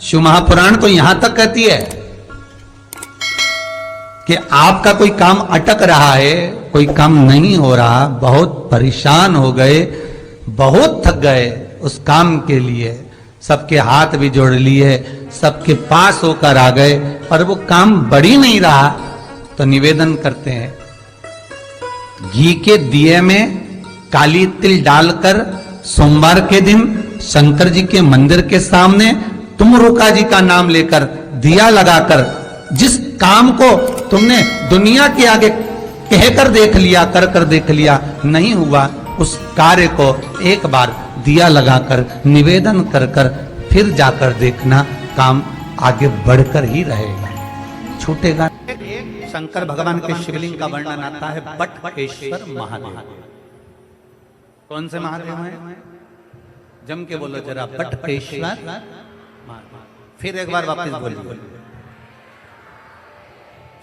शिव महापुराण तो यहां तक कहती है कि आपका कोई काम अटक रहा है, कोई काम नहीं हो रहा, बहुत परेशान हो गए, बहुत थक गए उस काम के लिए, सबके हाथ भी जोड़ लिए, सबके पास होकर आ गए और वो काम बढ़ ही नहीं रहा, तो निवेदन करते हैं घी के दिए में काली तिल डालकर सोमवार के दिन शंकर जी के मंदिर के सामने तुम रुका जी का नाम लेकर दिया लगाकर जिस काम को तुमने दुनिया के आगे कहकर देख लिया, कर देख लिया, नहीं हुआ, उस कार्य को एक बार दिया लगाकर निवेदन कर फिर जाकर देखना, काम आगे बढ़कर ही रहेगा, छूटेगा। शंकर भगवान के शिवलिंग का वर्णन आता है बटकेश्वर महादेव। कौन से महादेव हैं? जम के बोलो जरा, बटकेश्वर महादेव। फिर एक बार वापस बोलिए।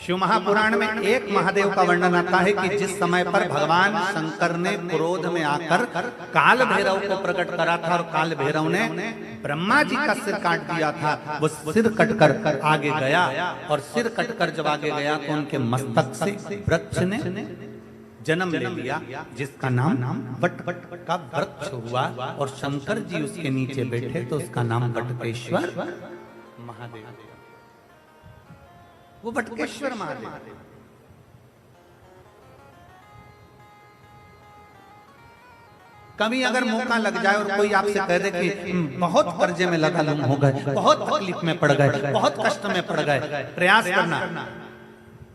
शिव महापुराण में एक महादेव का वर्णन आता है कि जिस समय पर भगवान शंकर ने क्रोध में आकर काल भैरव को प्रकट करा था और काल भैरव ने ब्रह्मा जी का सिर काट दिया था, वो सिर कटकर आगे गया और सिर कटकर जब आगे गया तो उनके मस्तक से वृक्ष ने जन्म ले लिया, जिसका नाम बट का वृक्ष हुआ और शंकर जी उसके नीचे बैठे तो उसका नाम बटकेश्वर महादेव। वो बटकेश्वर महादेव। कभी अगर मौका लग जाए और कोई आपसे कह दे कि बहुत कर्जे में लगा हो गए, बहुत तकलीफ में पड़ गए, बहुत कष्ट में पड़ गए, प्रयास करना।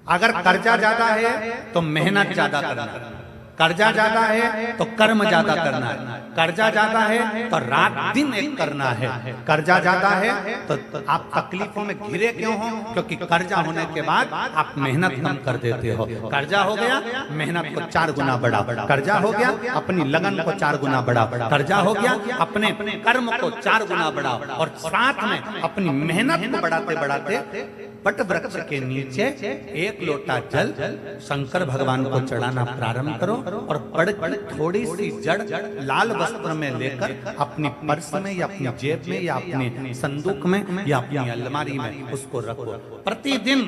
अगर कर्जा ज्यादा है तो मेहनत ज्यादा करना, कर्जा ज्यादा है तो कर्म ज्यादा करना है, कर्जा ज्यादा है तो रात दिन एक करना है, कर्जा ज्यादा है तो आप तकलीफों में घिरे क्यों हो? क्योंकि कर्जा होने के बाद आप मेहनत कम कर देते हो। कर्जा हो गया, मेहनत को 4 गुना बढ़ा, कर्जा हो गया, अपनी लगन को 4 गुना बढ़ा, कर्जा हो गया, अपने कर्म को 4 गुना बढ़ा और साथ में अपनी मेहनत को बढ़ाते बढ़ाते बट वृक्ष के नीचे 1 लोटा जल शंकर भगवान को चढ़ाना प्रारंभ करो और बड़ी थोड़ी सी जड़ लाल वस्त्र में लेकर अपनी पर्स में या अपनी जेब में या अपने संदूक में या अपनी अलमारी में उसको रखो। प्रतिदिन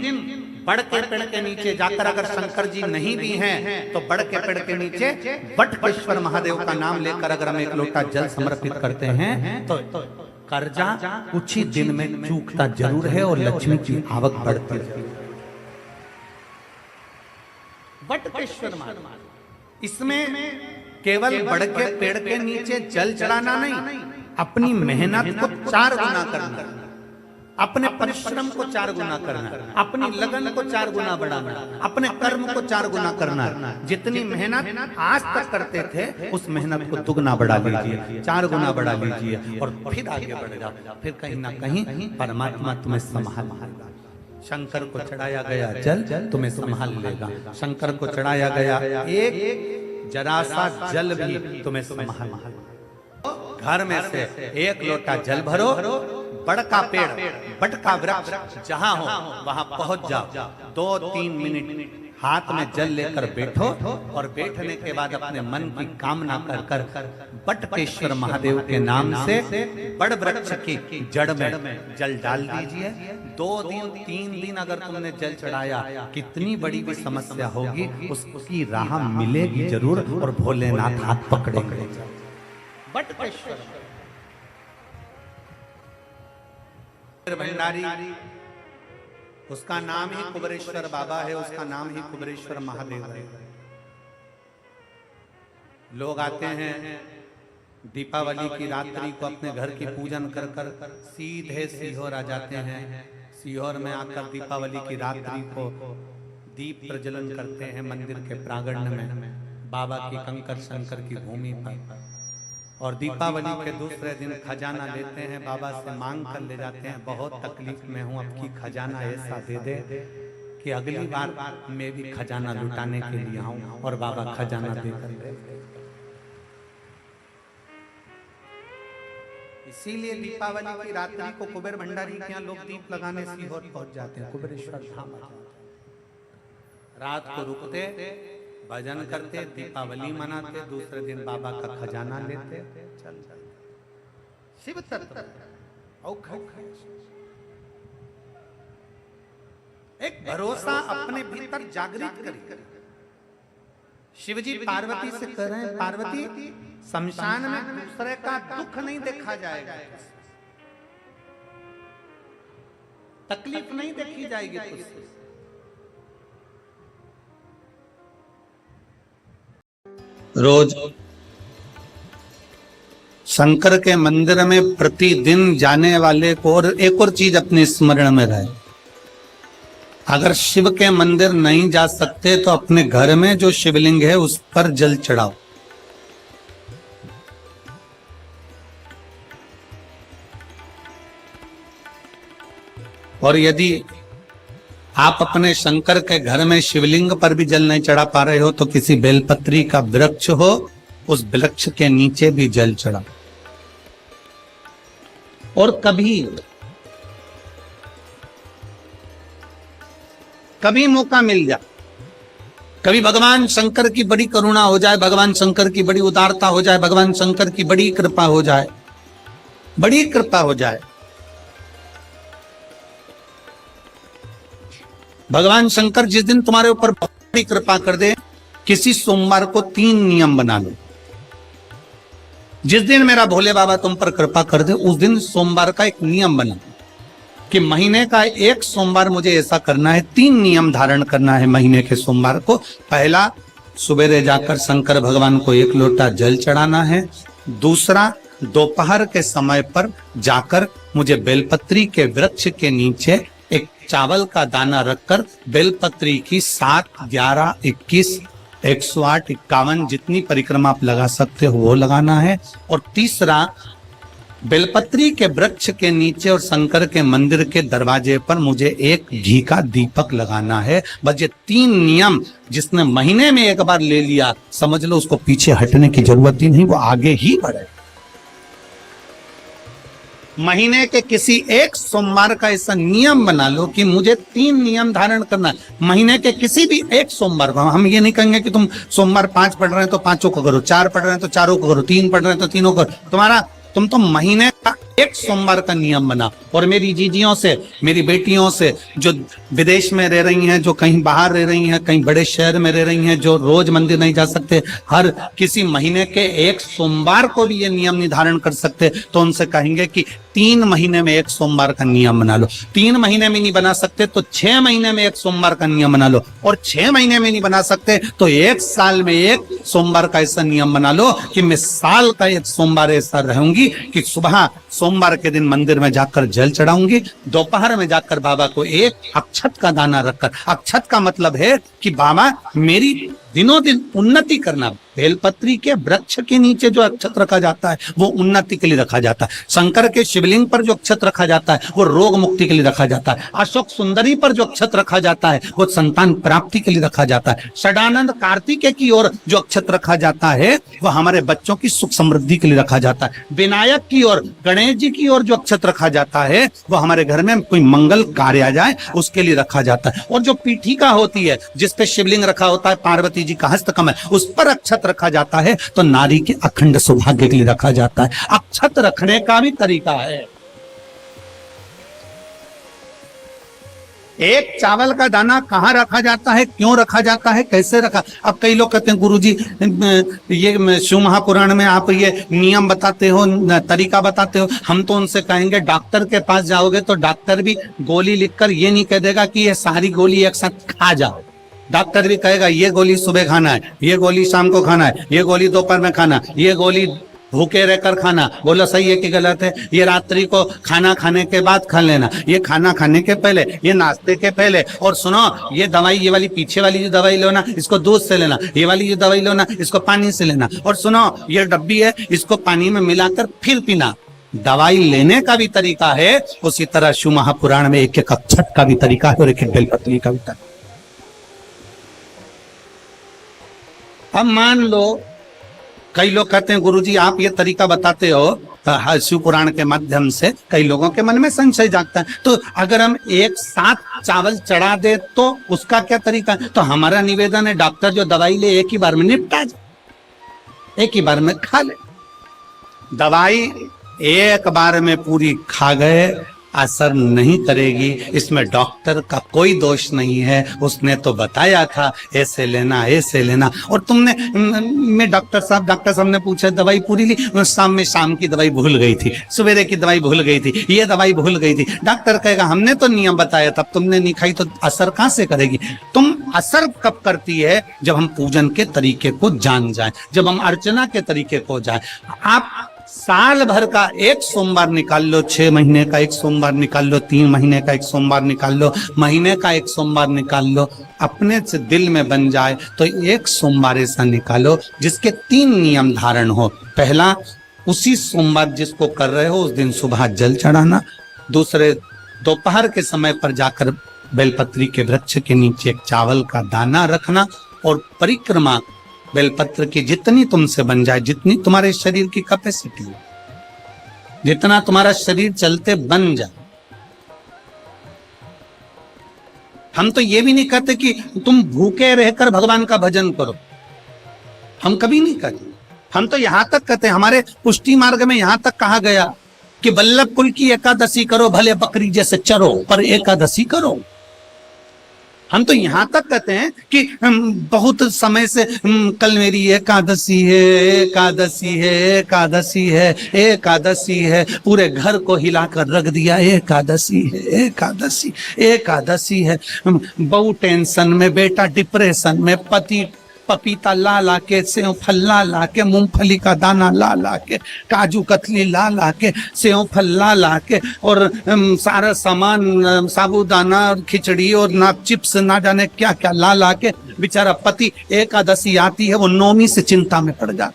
बड़ के पेड़ के नीचे जाकर अगर शंकर जी नहीं भी हैं तो बड़ के पेड़ के नीचे बटकेश्वर महादेव का नाम लेकर अगर हम 1 लोटा जल समर्पित करते हैं तो कर्जा कुछ ही दिन में चूकता जरूर है और लक्ष्मी की आवक बढ़ती है। बटकेश्वर महादेव, इसमें केवल बड़ के पेड़ के नीचे जल चढ़ाना नहीं, अपनी मेहनत को 4 गुना करना, अपने परिश्रम को 4 गुना करना, अपनी लगन को 4 गुना बढ़ाना, अपने कर्म को 4 गुना करना। जितनी मेहनत आज तक करते थे उस मेहनत को दुगना बढ़ा लीजिए, 4 गुना बढ़ा लीजिए और फिर आगे बढ़ जाओ। फिर कहीं ना कहीं परमात्मा तुम्हें संभाल लेगा। शंकर को चढ़ाया गया जल तुम्हें संभाल लेगा, शंकर को चढ़ाया गया एक जरा सा जल भी तुम्हें संभाल लेगा। घर में से 1 लोटा जल भरो, बड़ का पेड़, बट का वृक्ष जहां हो वहां पहुंच जाओ, 2-3 मिनट हाथ में जल लेकर बैठो और बैठने के बाद अपने मन की कामना कर बटकेश्वर महादेव के नाम से बड़ वृक्ष की जड़ में जल डाल दीजिए। 2 दिन 3 दिन अगर तुमने जल चढ़ाया, कितनी बड़ी भी समस्या होगी उसकी राह मिलेगी जरूर और भोलेनाथ हाथ पकड़ेंगे। बटकेश्वर भंडारी, उसका नाम ही कुबेरेश्वर बाबा है, उसका नाम ही कुबेरेश्वर महादेव है। लोग आते हैं दीपावली की रात्रि को अपने घर की पूजन कर सीधे सीहोर आ जाते हैं। सीहोर में आकर दीपावली की रात्रि को दीप प्रज्वलन करते हैं मंदिर के प्रांगण में, बाबा की कंकर शंकर की भूमि पर, और दीपावली के दूसरे दिन खजाना लेते हैं, बाबा से मांग कर ले जाते हैं, बहुत तकलीफ में हूं, अब की खजाना ऐसा दे दे कि अगली बार मैं भी खजाना लुटाने के लिए आऊं, और बाबा खजाना देकर गए। इसीलिए दीपावली की रात्रि को कुबेर भंडारी के यहाँ लोग दीप लगाने सीहोर पहुंच जाते हैं, कुबेरेश्वर धाम। रात को रुकते, भजन करते, दीपावली मनाते, दूसरे दिन बाबा का खजाना लेते, चल शिव तत्व। एक भरोसा अपने भीतर जागृत करें। शिवजी पार्वती से कह रहे हैं, पार्वती शमशान में दूसरे का दुख नहीं देखा जाएगा, तकलीफ नहीं देखी जाएगी तुझसे। रोज शंकर के मंदिर में प्रतिदिन जाने वाले को और एक और चीज अपने स्मरण में रहे, अगर शिव के मंदिर नहीं जा सकते तो अपने घर में जो शिवलिंग है उस पर जल चढ़ाओ। और यदि आप अपने शंकर के घर में शिवलिंग पर भी जल नहीं चढ़ा पा रहे हो तो किसी बेलपत्री का वृक्ष हो, उस वृक्ष के नीचे भी जल चढ़ाओ। और कभी मौका मिल जाए, कभी भगवान शंकर की बड़ी करुणा हो जाए, भगवान शंकर की बड़ी उदारता हो जाए, भगवान शंकर की बड़ी कृपा हो जाए, बड़ी कृपा हो जाए, भगवान शंकर जिस दिन तुम्हारे ऊपर बड़ी कृपा कर दे, किसी सोमवार को 3 नियम बना लो। जिस दिन मेरा भोले बाबा तुम पर कृपा कर दे उस दिन सोमवार का एक नियम बना कि महीने का एक सोमवार मुझे ऐसा करना है, 3 नियम धारण करना है महीने के सोमवार को। पहला, सुबेरे जाकर शंकर भगवान को 1 लोटा जल चढ़ाना है। दूसरा, दोपहर के समय पर जाकर मुझे बेलपत्री के वृक्ष के नीचे एक चावल का दाना रखकर बेलपत्री की 7, 11, 21, 108, 51 जितनी परिक्रमा आप लगा सकते हो वो लगाना है। और तीसरा, बेलपत्री के वृक्ष के नीचे और शंकर के मंदिर के दरवाजे पर मुझे एक घी का दीपक लगाना है। बस ये 3 नियम जिसने महीने में एक बार ले लिया, समझ लो उसको पीछे हटने की जरूरत ही नहीं, वो आगे ही बढ़े। महीने के किसी एक सोमवार का ऐसा नियम बना लो कि मुझे 3 नियम धारण करना है महीने के किसी भी एक सोमवार को। हम ये नहीं कहेंगे कि तुम सोमवार 5 पढ़ रहे हैं तो 5 को करो, 4 पढ़ रहे हैं तो 4 को करो, 3 पढ़ रहे हैं तो 3 को करो। तुम तो महीने का एक सोमवार का नियम बना। और मेरी जीजियों से, मेरी बेटियों से जो विदेश में रह रही हैं, जो कहीं बाहर रह रही हैं, कहीं बड़े शहर में रह रही हैं, जो रोज मंदिर नहीं जा सकते, हर किसी महीने के एक सोमवार को भी ये नियम निर्धारण कर सकते, तो उनसे कहेंगे कि 3 महीने में एक सोमवार का नियम बना लो। 3 महीने में नहीं बना सकते तो 6 महीने में एक सोमवार का नियम बना लो। और 6 महीने में नहीं बना सकते तो 1 साल में एक सोमवार का ऐसा नियम बना लो कि मैं साल का एक सोमवार ऐसा रहूंगी कि सुबह सोमवार के दिन मंदिर में जाकर जल चढ़ाऊंगी, दोपहर में जाकर बाबा को एक अक्षत का दाना रखकर, अक्षत का मतलब है कि बाबा मेरी दिनों दिन उन्नति करना। बेलपत्री के वृक्ष के नीचे जो अक्षत रखा जाता है वो उन्नति के लिए रखा जाता है। शंकर के शिवलिंग पर जो अक्षत रखा जाता है वो रोग मुक्ति के लिए रखा जाता है। अशोक सुंदरी पर जो अक्षत रखा जाता है वो संतान प्राप्ति के लिए रखा जाता है। षडानंद कार्तिकेय की ओर जो अक्षत रखा जाता है वो हमारे बच्चों की सुख समृद्धि के लिए रखा जाता है। विनायक की ओर, गणेश जी की ओर जो अक्षत रखा जाता है वो हमारे घर में कोई मंगल कार्य आ जाए उसके लिए रखा जाता है। और जो पीठिका होती है जिसपे शिवलिंग रखा होता है, पार्वती जी का हस्तकमल, उस पर अक्षत रखा जाता है तो नारी के अखंड सौभाग्य के लिए रखा जाता है। अक्षत रखने का भी तरीका है। एक चावल का दाना कहाँ रखा जाता है, क्यों रखा जाता है, कैसे रखा। अब कई लोग कहते हैं गुरुजी ये शिव महापुराण में आप ये नियम बताते हो, तरीका बताते हो। हम तो उनसे कहेंगे डॉक्टर के पास जाओगे तो डॉक्टर भी गोली लिखकर ये नहीं कह देगा कि ये सारी गोली एक साथ खा जाओ। डॉक्टर भी कहेगा ये गोली सुबह खाना है, ये गोली शाम को खाना है, ये गोली दोपहर में खाना, ये गोली भूखे रहकर खाना। बोलो सही है कि गलत है। ये रात्रि को खाना खाने के बाद खा लेना, ये खाना खाने के पहले, ये नाश्ते के पहले। और सुनो, ये दवाई, ये वाली पीछे वाली जो दवाई लो ना इसको दूध से लेना, ये वाली जो दवाई लो ना इसको पानी से लेना। और सुनो, ये डब्बी है इसको पानी में मिलाकर फिर पीना। दवाई लेने का भी तरीका है, उसी तरह शिव महापुराण में एक एक अक्षत का भी तरीका है और एक एक बेलपत्री का भी तरीका। अब मान लो कई लोग कहते हैं गुरुजी आप ये तरीका बताते हो शिव पुराण के माध्यम से, कई लोगों के मन में संशय जागता है, तो अगर हम एक साथ चावल चढ़ा दे तो उसका क्या तरीका है। तो हमारा निवेदन है डॉक्टर जो दवाई ले एक ही बार में निपटा जाए, एक ही बार में खा ले। दवाई एक बार में पूरी खा गए, असर नहीं करेगी। इसमें डॉक्टर का कोई दोष नहीं है, उसने तो बताया था ऐसे लेना ऐसे लेना। और तुमने मैं डॉक्टर साहब ने पूछा दवाई पूरी ली, शाम की दवाई भूल गई थी, सवेरे की दवाई भूल गई थी, ये दवाई भूल गई थी। डॉक्टर कहेगा हमने तो नियम बताया तब तुमने नहीं खाई, तो असर कहां से करेगी? तुम असर कब करती है? जब हम पूजन के तरीके को जान जाए, जब हम अर्चना के तरीके को जाए। आप साल भर का एक सोमवार निकाल लो, 6 महीने का एक सोमवार निकाल लो, 3 महीने का एक सोमवार निकाल लो, महीने का एक सोमवार निकाल लो, अपने से दिल में बन जाए तो एक सोमवार ऐसा निकालो जिसके 3 नियम धारण हो। पहला, उसी सोमवार जिसको कर रहे हो उस दिन सुबह जल चढ़ाना। दूसरे, दोपहर के समय पर जाकर बेलपत्री के वृक्ष के नीचे एक चावल का दाना रखना। और परिक्रमा बेलपत्र की जितनी तुमसे बन जाए, जितनी तुम्हारे शरीर की कैपेसिटी है, जितना तुम्हारा शरीर चलते बन जाए। हम तो ये भी नहीं कहते कि तुम भूखे रहकर भगवान का भजन करो, हम कभी नहीं कहते। हम तो यहां तक कहते हैं, हमारे पुष्टि मार्ग में यहां तक कहा गया कि वल्लभ कुल की एकादशी करो, भले बकरी जैसे चरो पर एकादशी करो। हम तो यहां तक कहते हैं कि बहुत समय से कल मेरी एकादशी है, एकादशी है, एकादशी है, एकादशी है, पूरे घर को हिलाकर रख दिया, एकादशी है, एकादशी, एकादशी है। बहू टेंशन में, बेटा डिप्रेशन में, पति पपीता ला ला के, सेव फल ला ला के, मूंगफली का दाना ला ला के, काजू कतली ला ला के, सेव फल ला ला के, और सारा सामान साबूदाना और खिचड़ी और ना चिप्स ना जाने क्या क्या ला ला के, बेचारा पति एकादशी आती है वो 9वीं से चिंता में पड़ जाता।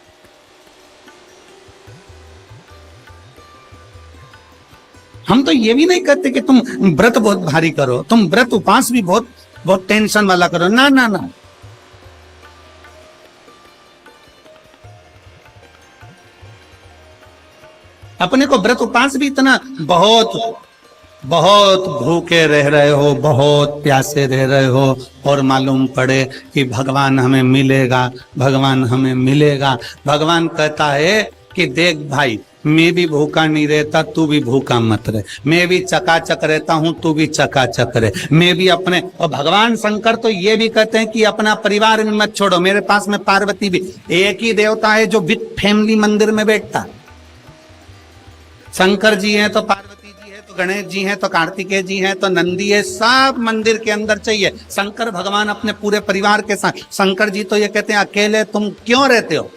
हम तो ये भी नहीं कहते कि तुम व्रत बहुत भारी करो, तुम व्रत उपास भी बहुत बहुत टेंशन वाला करो, ना ना ना। अपने को व्रत उपास भी इतना बहुत बहुत भूखे रह रहे हो, बहुत प्यासे रह रहे हो, और मालूम पड़े कि भगवान हमें मिलेगा, भगवान हमें मिलेगा। भगवान कहता है कि देख भाई, मैं भी भूखा नहीं रहता, तू भी भूखा मत रहे, मैं भी चकाचक रहता हूं, तू भी चकाचक रहे, मैं भी अपने। और भगवान शंकर तो ये भी कहते हैं कि अपना परिवार में मत छोड़ो। मेरे पास में पार्वती भी, एक ही देवता है जो विद फैमिली मंदिर में बैठता है। शंकर जी हैं तो पार्वती जी है, तो गणेश जी हैं, तो कार्तिकेय जी हैं, तो नंदी है, सब मंदिर के अंदर चाहिए। शंकर भगवान अपने पूरे परिवार के साथ। शंकर जी तो ये कहते हैं अकेले तुम क्यों रहते हो?